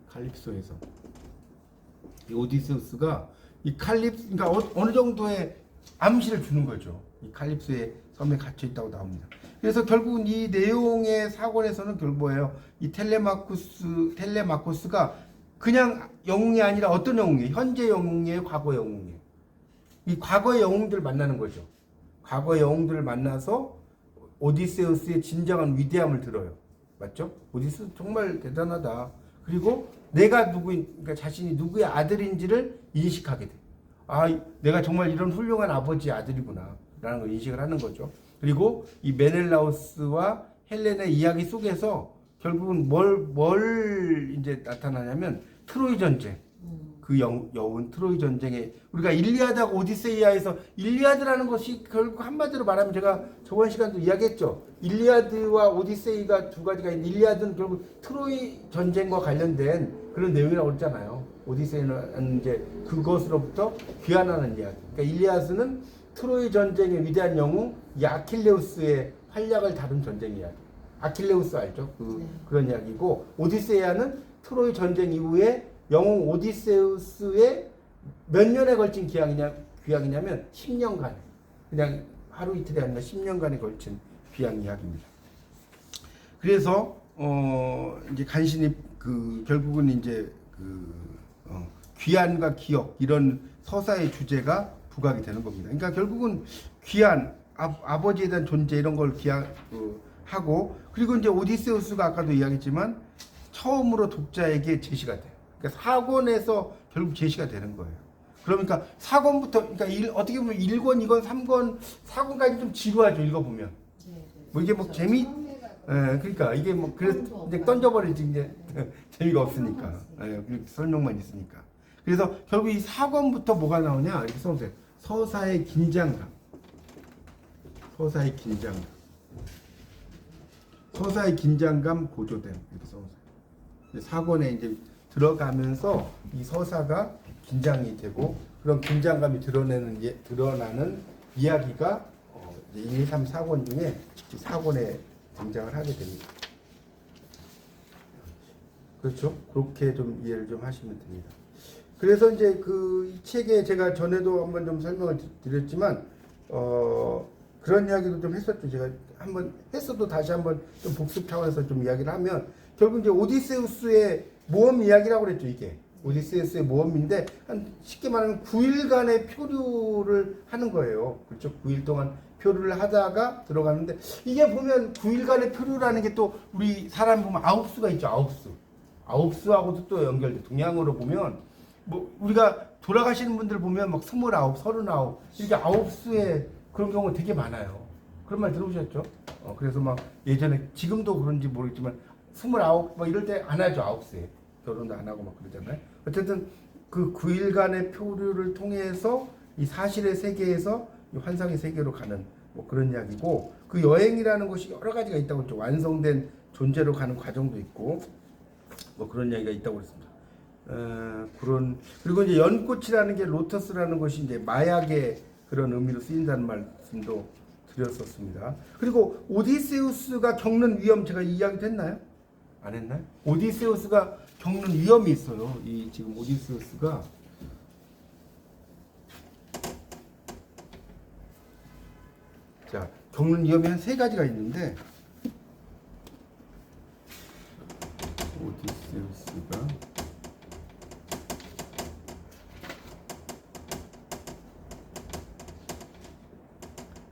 칼립소에서 이 오디세우스가 이 그러니까 어느 정도의 암시를 주는 거죠. 이 칼립소의 섬에 갇혀 있다고 나옵니다. 그래서 결국은 이 내용의 4권에서는 결국 뭐예요? 이 텔레마코스가 그냥 영웅이 아니라 어떤 영웅이에요? 현재 영웅이에요? 과거 영웅이에요? 이 과거의 영웅들을 만나는 거죠. 과거의 영웅들을 만나서 오디세우스의 진정한 위대함을 들어요. 맞죠? 오디세우스 정말 대단하다. 그리고 내가 그러니까 자신이 누구의 아들인지를 인식하게 돼. 아, 내가 정말 이런 훌륭한 아버지의 아들이구나. 라는 걸 인식을 하는 거죠. 그리고 이 메넬라우스와 헬렌의 이야기 속에서 결국은 뭘 이제 나타나냐면 트로이 전쟁. 그 여운 트로이 전쟁에 우리가 일리아드하고 오디세이아에서 일리아드라는 것이 결국 한마디로 말하면 제가 저번 시간도 이야기했죠. 일리아드와 오디세이가 두 가지가 있는데 일리아드는 결국 트로이 전쟁과 관련된 그런 내용이라고 그랬잖아요. 오디세이는 이제 그것으로부터 귀환하는 이야기. 그러니까 일리아드는 트로이 전쟁의 위대한 영웅 이 아킬레우스의 활약을 다룬 전쟁 이야기. 아킬레우스 알죠? 그런 이야기고 오디세이아는 트로이 전쟁 이후에 영웅 오디세우스의 몇 년에 걸친 귀향이냐면 10년간 그냥 하루 이틀이 아니라 10년간에 걸친 귀향 이야기입니다. 그래서 이제 간신히 결국은 이제 귀환과 기억 이런 서사의 주제가 부각이 되는 겁니다. 그러니까 결국은 귀환 아버지에 대한 존재 이런 걸 하고 그리고 이제 오디세우스가 아까도 이야기했지만 처음으로 독자에게 제시가 돼요. 그러니까 4권에서 결국 제시가 되는 거예요. 그러니까 4권부터 그러니까 어떻게 보면 1권, 2권, 3권, 4권까지 좀 지루하죠. 읽어보면. 뭐 이게 뭐 그러니까 이게 뭐 그래서 이제 던져버리지 이제 재미가 없으니까. 설명만 있으니까. 그래서 결국 이 4권부터 뭐가 나오냐? 이렇게 써보세요. 서사의 긴장감. 서사의 긴장감 고조됨. 이렇게 써보세요. 4권에 이제 들어가면서 이 서사가 긴장이 되고 그런 긴장감이 드러나는 이야기가 1, 2, 3, 4권 중에 4권에 등장을 하게 됩니다. 그렇죠? 그렇게 좀 이해를 좀 하시면 됩니다. 그래서 이제 이 책에 제가 전에도 한번 좀 설명을 드렸지만 그런 이야기도 좀 했었죠. 제가 한번 했어도 다시 한번 좀 복습 차원에서 좀 이야기를 하면 결국 이제 오디세우스의 모험 이야기라고 그랬죠. 이게 오디세우스의 모험인데 쉽게 말하면 9일간의 표류를 하는 거예요. 그렇죠? 9일 동안 표류를 하다가 들어가는데 이게 보면 9일간의 표류라는 게 또 우리 사람 보면 9수가 있죠. 9수. 9수하고도 또 연결돼. 동양으로 보면 뭐 우리가 돌아가시는 분들 보면 막 29, 39 이렇게 9수의 그런 경우가 되게 많아요. 그런 말 들어보셨죠? 그래서 막 예전에 지금도 그런지 모르겠지만 29 막 이럴 때 안 하죠. 9수에 결혼도 안 하고 막 그러잖아요. 어쨌든 그 9일간의 표류를 통해서 이 사실의 세계에서 이 환상의 세계로 가는 뭐 그런 이야기고 그 여행이라는 것이 여러 가지가 있다고 했죠. 완성된 존재로 가는 과정도 있고 뭐 그런 이야기가 있다고 그랬습니다. 그리고 이제 연꽃이라는 게 로터스라는 것이 이제 마약의 그런 의미로 쓰인다는 말씀도 드렸었습니다. 그리고 오디세우스가 겪는 위험 제가 이야기도 했나요? 안 했나요? 오디세우스가 겪는 위험이 있어요. 이 지금 오디세우스가 자 겪는 위험이 한 3가지가 있는데 오디세우스가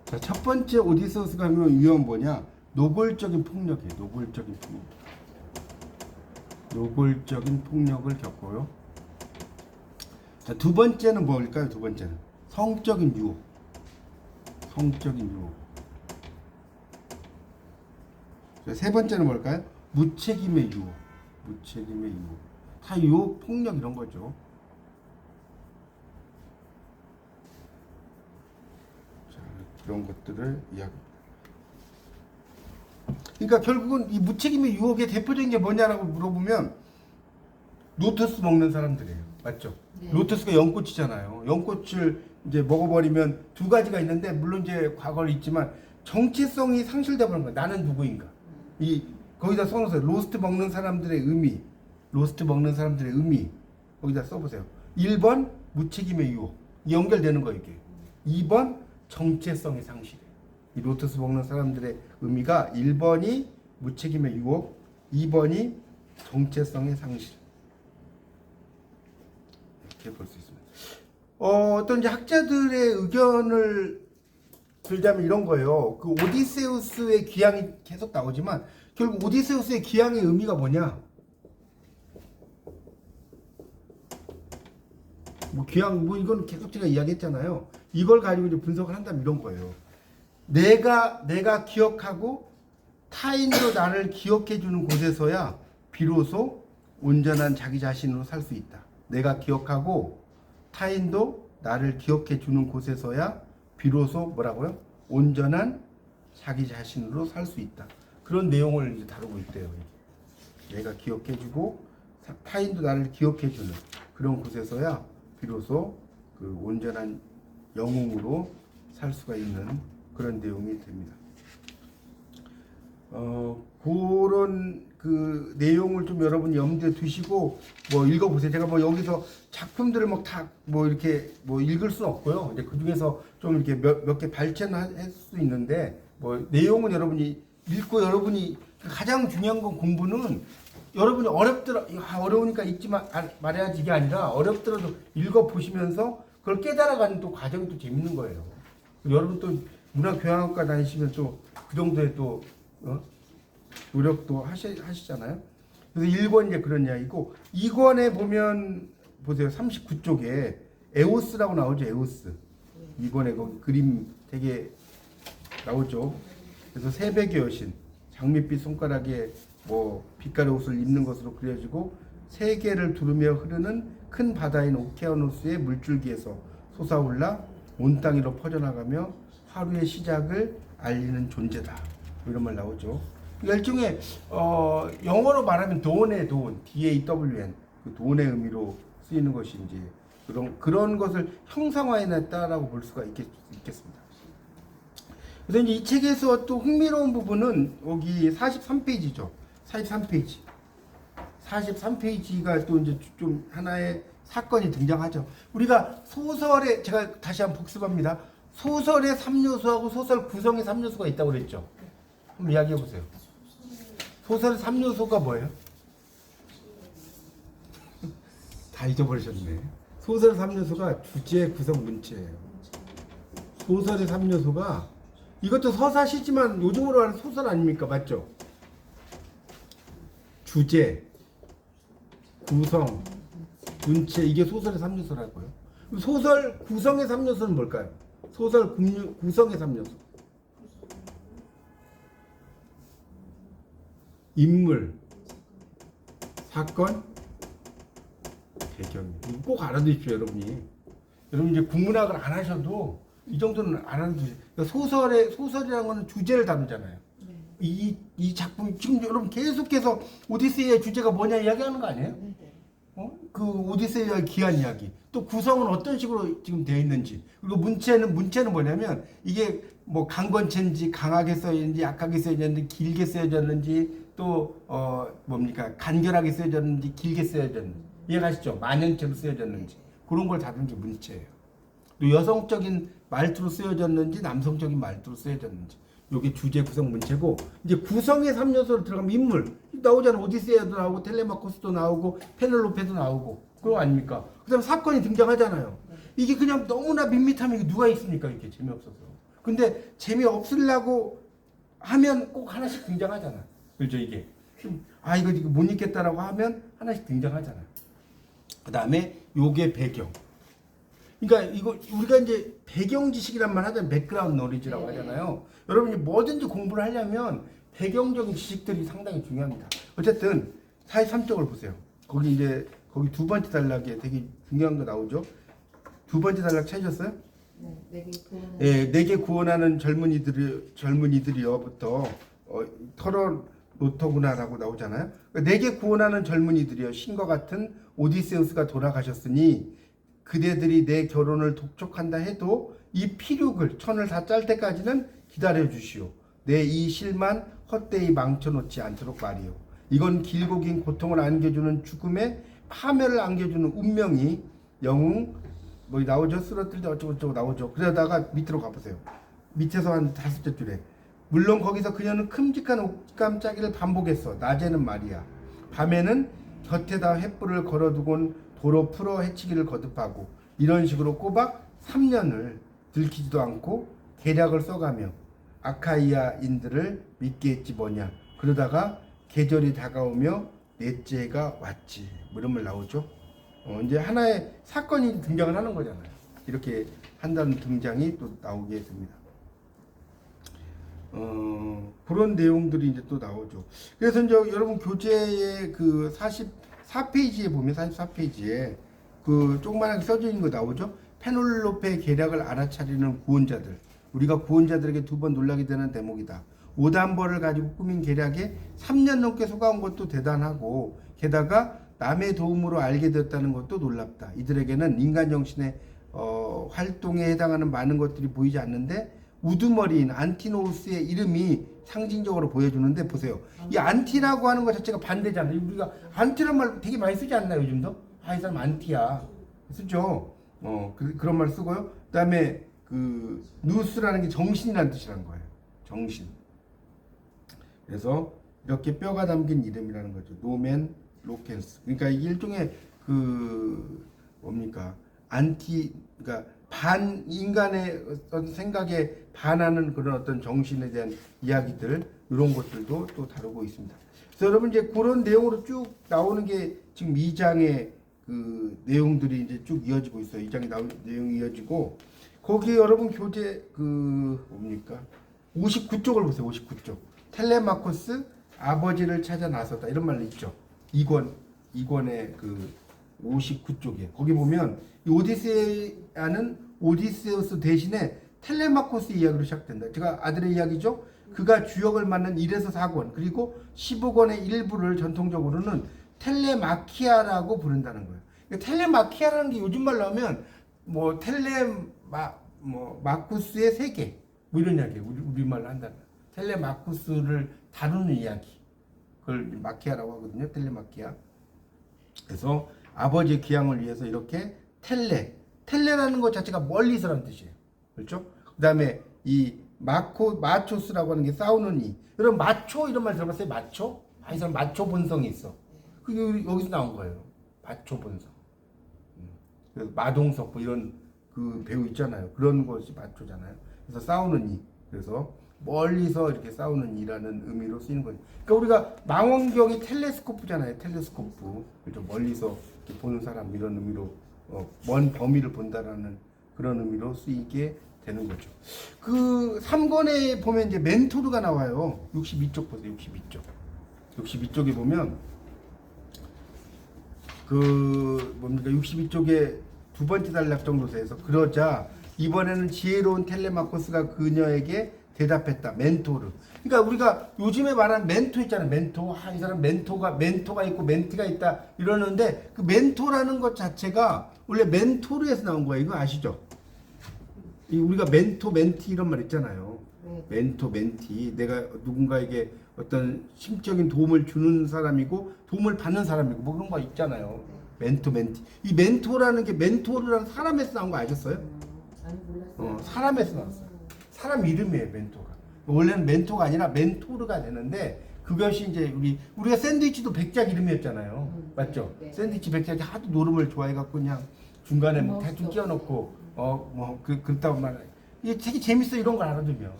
자, 첫 번째 오디세우스가 하면 위험은 뭐냐? 노골적인 폭력이에요. 노골적인 폭력을 겪고요. 자, 두 번째는 뭘까요? 두 번째는 성적인 유혹. 자, 세 번째는 뭘까요? 무책임의 유혹. 다 유혹, 폭력 이런 거죠. 자, 그런 것들을 이야기. 그러니까 결국은 이 무책임의 유혹의 대표적인 게 뭐냐라고 물어보면 로터스 먹는 사람들이에요. 맞죠? 네. 로터스가 연꽃이잖아요. 연꽃을 이제 먹어버리면 2가지가 있는데 물론 이제 과거를 있지만 정체성이 상실돼 버린 거야. 나는 누구인가? 거기다 써놓으세요. 로스트 먹는 사람들의 의미 거기다 써보세요. 1번 무책임의 유혹 연결되는 거 이게. 2번 정체성의 상실. 이 로터스 먹는 사람들의 의미가 1번이 무책임의 유혹, 2번이 정체성의 상실. 이렇게 볼 수 있습니다. 어떤 이제 학자들의 의견을 들자면 이런 거예요. 그 오디세우스의 귀향이 계속 나오지만 결국 오디세우스의 귀향의 의미가 뭐냐? 뭐 귀향 뭐 이건 계속 제가 이야기했잖아요. 이걸 가지고 이제 분석을 한다면 이런 거예요. 내가 기억하고 타인도 나를 기억해 주는 곳에서야 비로소 온전한 자기 자신으로 살 수 있다. 내가 기억하고 타인도 나를 기억해 주는 곳에서야 비로소 뭐라고요? 온전한 자기 자신으로 살 수 있다. 그런 내용을 이제 다루고 있대요. 내가 기억해 주고 타인도 나를 기억해 주는 그런 곳에서야 비로소 그 온전한 영웅으로 살 수가 있는 그런 내용이 됩니다. 그런 그 내용을 좀 여러분 염두에 두시고 뭐 읽어보세요. 제가 뭐 여기서 작품들을 막 다 뭐 이렇게 뭐 읽을 수는 없고요. 이제 그 중에서 좀 이렇게 몇 개 발췌는 할 수 있는데 뭐 내용은 여러분이 읽고 여러분이 가장 중요한 건 공부는 여러분이 어려우니까 읽지 말아야지 이게 아니라 어렵더라도 읽어보시면서 그걸 깨달아가는 또 과정이 또 재밌는 거예요. 여러분 또 문화교양학과 다니시면 또 그 정도의 또 노력도 하시잖아요. 그래서 1권 이제 그런 이야기고 2권에 보면 보세요. 39쪽에 에오스라고 나오죠. 에오스. 2권에 거기 그림 되게 나오죠. 그래서 새벽의 여신, 장밋빛 손가락에 뭐 빛깔의 옷을 입는 것으로 그려지고 세계를 두르며 흐르는 큰 바다인 오케아노스의 물줄기에서 솟아올라 온 땅 위로 퍼져나가며 하루의 시작을 알리는 존재다. 이런 말 나오죠. 일종의 영어로 말하면 돈의 돈, DAWN, 그 돈의 의미로 쓰이는 것이 이제 그런 것을 형상화해냈다라고 볼 수가 있겠습니다. 그래서 이제 이 책에서 또 흥미로운 부분은 여기 43페이지죠. 43페이지. 43페이지가 또 이제 좀 하나의 사건이 등장하죠. 우리가 소설에 제가 다시 한번 복습합니다. 소설의 3요소하고 소설 구성의 3요소가 있다고 그랬죠. 한번 이야기해 보세요. 소설의 3요소가 뭐예요? 다 잊어버리셨네. 소설의 3요소가 주제, 구성, 문체예요. 소설의 3요소가 이것도 서사시지만 요즘으로 하는 소설 아닙니까? 맞죠? 주제, 구성, 문체 이게 소설의 3요소라고요. 소설 구성의 3요소는 뭘까요? 소설 구성의 3요소. 인물, 사건, 배경. 이거 꼭 알아두십시오, 여러분이. 여러분 이제 국문학을 안 하셔도 이 정도는 알아두세요. 그러니까 소설이라는 거는 주제를 다루잖아요. 이 작품 지금 여러분 계속해서 오디세이의 주제가 뭐냐 이야기하는 거 아니에요? 그 오디세이의 기한 이야기. 또 구성은 어떤 식으로 지금 되어 있는지. 그리고 문체는 뭐냐면 이게 뭐 강건체인지 강하게 써있는지 약하게 써있는지 길게 써졌는지 또 뭡니까 간결하게 써졌는지 길게 써졌는지 이해가시죠? 만연체로 쓰여졌는지 그런 걸 다루는 게 문체예요. 또 여성적인 말투로 쓰여졌는지 남성적인 말투로 쓰여졌는지 요게 주제 구성 문체고 이제 구성의 3요소로 들어가면 인물 나오잖아. 오디세이도 나오고 텔레마코스도 나오고 페넬로페도 나오고 그거 아닙니까? 그 다음 사건이 등장하잖아요. 이게 그냥 너무나 밋밋하면 누가 있습니까? 이렇게 재미없어서. 근데 재미없으려고 하면 꼭 하나씩 등장하잖아. 그렇죠? 이게 이거 못 읽겠다라고 하면 하나씩 등장하잖아. 그 다음에 요게 배경. 그러니까 이거 우리가 이제 배경 지식이란 말 하잖아요. 백그라운드 노리지라고 하잖아요. 여러분이 뭐든지 공부를 하려면 배경적인 지식들이 상당히 중요합니다. 어쨌든 43쪽을 보세요. 거기 두 번째 단락에 되게 중요한 거 나오죠. 두 번째 단락 찾으셨어요? 네, 내게 구원하는 젊은이들이여부터 털어놓더구나라고 나오잖아요. 내게 구원하는 젊은이들이여 신과 같은 오디세우스가 돌아가셨으니 그대들이 내 결혼을 독촉한다 해도 이 피륙을 천을 다 짤 때까지는 기다려 주시오. 내 이 실만 헛되이 망쳐놓지 않도록 말이오. 이건 길고 긴 고통을 안겨주는 죽음에 파멸을 안겨주는 운명이 영웅 뭐 나오죠. 쓰러뜨릴 때 어쩌고저쩌고 나오죠. 그러다가 밑으로 가보세요. 밑에서 한 5째 줄에 물론 거기서 그녀는 큼직한 옷감짜기를 반복했어. 낮에는 말이야. 밤에는 곁에다 횃불을 걸어두곤 도로 풀어 해치기를 거듭하고 이런 식으로 꼬박 3년을 들키지도 않고 계략을 써가며 아카이아인들을 믿게 했지 뭐냐. 그러다가 계절이 다가오며 넷째가 왔지. 뭐 이런 말 나오죠. 이제 하나의 사건이 등장을 하는 거잖아요. 이렇게 한다는 등장이 또 나오게 됩니다. 그런 내용들이 이제 또 나오죠. 그래서 이제 여러분 교재의 그 44페이지에 보면 44페이지에 그 조그만하게 써져 있는 거 나오죠. 페놀로페의 계략을 알아차리는 구원자들. 우리가 구원자들에게 두 번 놀라게 되는 대목이다. 오단벌을 가지고 꾸민 계략에 3년 넘게 속아온 것도 대단하고 게다가 남의 도움으로 알게 되었다는 것도 놀랍다. 이들에게는 인간 정신의 활동에 해당하는 많은 것들이 보이지 않는데 우두머리인 안티노우스의 이름이 상징적으로 보여주는데 보세요. 이 안티라고 하는 것 자체가 반대잖아요. 우리가 안티란 말 되게 많이 쓰지 않나요, 요즘도? 이 사람 안티야. 쓰죠. 그런 말 쓰고요. 그다음에 그 누스라는 게 정신이라는 뜻이라는 거예요. 정신. 그래서 이렇게 뼈가 담긴 이름이라는 거죠. 노멘 로켄스. 그러니까 이게 일종의 그 뭡니까? 그러니까 반 인간의 어떤 생각에 반하는 그런 어떤 정신에 대한 이야기들 이런 것들도 또 다루고 있습니다. 그래서 여러분 이제 그런 내용으로 쭉 나오는 게 지금 2장의 그 내용들이 이제 쭉 이어지고 있어요. 2장에 나온 내용이 이어지고 거기 여러분 교재 그 뭡니까? 59쪽을 보세요. 59쪽. 텔레마코스 아버지를 찾아 나섰다 이런 말이 있죠. 2권의 그 59쪽에 거기 보면 이 오디세아는 오디세우스 대신에 텔레마코스 이야기로 시작된다. 제가 아들의 이야기죠. 그가 주역을 맡는 1에서 4권 그리고 15권의 일부를 전통적으로는 텔레마키아라고 부른다는 거예요. 그러니까 텔레마키아라는 게 요즘 말로 하면 뭐 마쿠스의 세계 뭐 이런 이야기예요. 우리말로 한다면 텔레마쿠스를 다루는 이야기. 그걸 마키아라고 하거든요. 텔레마키아. 그래서 아버지의 귀향을 위해서 이렇게 텔레라는 것 자체가 멀리서라는 뜻이에요. 그렇죠? 그다음에 이 마초스라고 하는 게 싸우는 이. 여러분 마초 이런 말 들어봤어요? 마초? 이 사람 마초 본성이 있어. 그게 여기서 나온 거예요. 마초 본성. 그래서 마동석 뭐 이런 그 배우 있잖아요. 그런 것이 마초잖아요. 그래서 싸우는 이. 그래서 멀리서 이렇게 싸우는 이라는 의미로 쓰이는 거예요. 그러니까 우리가 망원경이 텔레스코프잖아요. 텔레스코프. 그렇죠? 멀리서 이렇게 보는 사람 이런 의미로 먼 범위를 본다라는 그런 의미로 쓰이게 되는 거죠. 그 3권에 보면 이제 멘토르가 나와요. 62쪽 보세요. 62쪽. 62쪽에 보면 그 뭡니까? 62쪽에 두 번째 단락 정도 돼서 그러자 이번에는 지혜로운 텔레마코스가 그녀에게 대답했다. 멘토르. 그러니까 우리가 요즘에 말하는 멘토 있잖아요. 멘토. 이 사람 멘토가 있고 멘티가 있다 이러는데 그 멘토라는 것 자체가 원래 멘토르에서 나온 거예요. 이거 아시죠? 우리가 멘토, 멘티 이런 말 있잖아요. 멘토, 멘티. 내가 누군가에게 어떤 심적인 도움을 주는 사람이고 도움을 받는 사람이고 뭐 그런 거 있잖아요. 멘토, 멘티. 이 멘토라는 게 멘토르라는 사람에서 나온 거 아셨어요? 아니 몰랐어요. 사람에서 나왔어요. 사람 이름이에요, 멘토가. 원래는 멘토가 아니라 멘토르가 되는데 그것이 이제 우리가 샌드위치도 백작 이름이었잖아요. 맞죠? 네. 샌드위치 백작이 하도 노름을 좋아해갖고 그냥 중간에 뭐 대충 끼워놓고 그렇다고 말해. 이게 되게 재밌어 이런 걸 알아두면.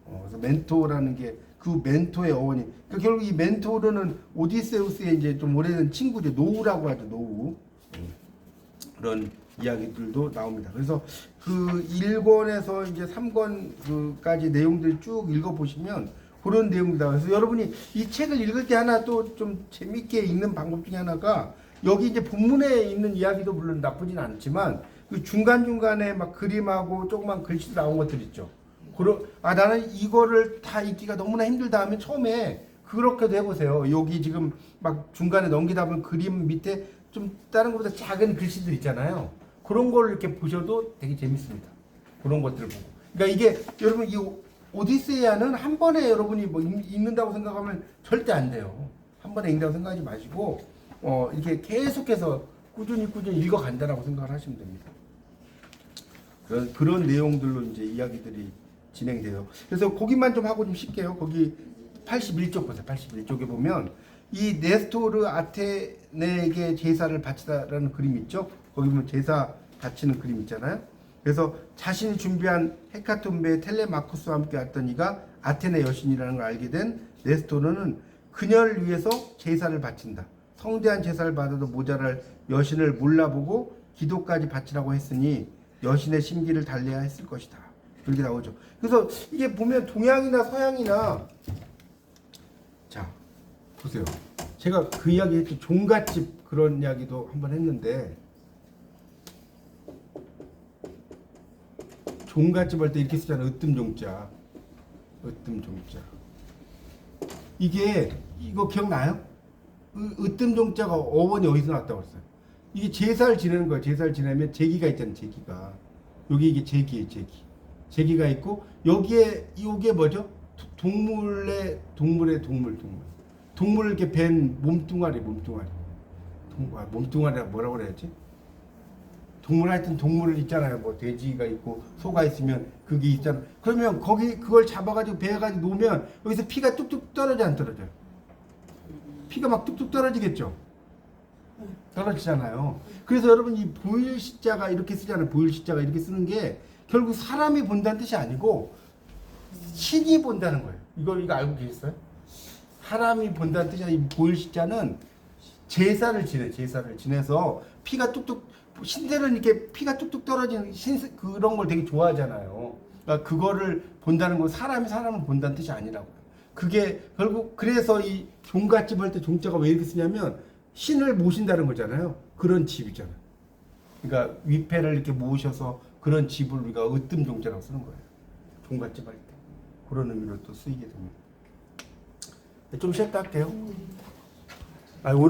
그래서 멘토라는 게 그 멘토의 어원이. 그러니까 결국 이 멘토르는 오디세우스의 이제 좀 오래된 친구죠. 노우라고 하죠. 노우. 그런 이야기들도 나옵니다. 그래서 그 1권에서 이제 3권 그까지 내용들 쭉 읽어보시면 그런 내용이 나와요. 그래서 여러분이 이 책을 읽을 때 하나 또 좀 재밌게 읽는 방법 중에 하나가 여기 이제 본문에 있는 이야기도 물론 나쁘진 않지만 그 중간중간에 막 그림하고 조그만 글씨 나온 것들 있죠. 나는 이거를 다 읽기가 너무나 힘들다 하면 처음에 그렇게도 해보세요. 여기 지금 막 중간에 넘기다 보면 그림 밑에 좀 다른 것보다 작은 글씨들 있잖아요. 그런 걸 이렇게 보셔도 되게 재밌습니다. 그런 것들을 보고. 그러니까 이게 여러분 이 오디세이아는 한 번에 여러분이 뭐 읽는다고 생각하면 절대 안 돼요. 한 번에 읽는다고 생각하지 마시고 이렇게 계속해서 꾸준히 읽어간다라고 생각을 하시면 됩니다. 그런 내용들로 이제 이야기들이 진행돼요. 그래서 거기만 좀 하고 좀 쉴게요. 거기 81쪽 보세요. 81쪽에 보면 이 네스토르 아테네에게 제사를 바치다라는 그림이 있죠. 거기 보면 제사 바치는 그림 있잖아요. 그래서 자신이 준비한 헤카톤베에 텔레마쿠스와 함께 왔던 이가 아테네 여신이라는 걸 알게 된 네스토르는 그녀를 위해서 제사를 바친다. 성대한 제사를 받아도 모자랄 여신을 몰라보고 기도까지 바치라고 했으니 여신의 심기를 달래야 했을 것이다. 그렇게 나오죠. 그래서 이게 보면 동양이나 서양이나 자 보세요. 제가 그 이야기 했죠. 종갓집 그런 이야기도 한번 했는데 종갓집 할 때 이렇게 쓰잖아요. 으뜸종자. 으뜸종자. 이게 이거 기억나요? 으뜸종자가 어원이 어디서 나왔다고 했어요? 이게 제사를 지내는 거예요. 제사를 지내면 제기가 있잖아요. 제기가. 여기 이게 제기예요. 제기. 제기가 있고 여기에 이게 뭐죠? 동물의 동물. 동물을 이렇게 벤 몸뚱아리. 몸뚱아리라 뭐라고 그래야지? 동물 하여튼 동물을 있잖아요. 뭐 돼지가 있고 소가 있으면 그게 있잖아. 그러면 거기 그걸 잡아가지고 배해가지고 놓으면 여기서 피가 뚝뚝 떨어져 안 떨어져요? 피가 막 뚝뚝 떨어지겠죠. 떨어지잖아요. 그래서 여러분 이 보일시자가 이렇게 쓰잖아요. 보일시자가 이렇게 쓰는 게 결국 사람이 본다는 뜻이 아니고 신이 본다는 거예요. 이거 알고 계셨어요? 사람이 본다는 뜻이 아니고 보일시자는 제사를 지내서 피가 뚝뚝 신들은 이렇게 피가 뚝뚝 떨어지는 그런 걸 되게 좋아하잖아요. 그러니까 그거를 본다는 건 사람을 본다는 뜻이 아니라고요. 그게 결국 그래서 이 종갓집 할 때 종자가 왜 이렇게 쓰냐면 신을 모신다는 거잖아요. 그런 집이잖아요. 그러니까 위패를 이렇게 모으셔서 그런 집을 우리가 으뜸종자라고 쓰는 거예요. 종갓집 할 때. 그런 의미로 또 쓰이게 됩니다. 좀 쉬었다 할게요.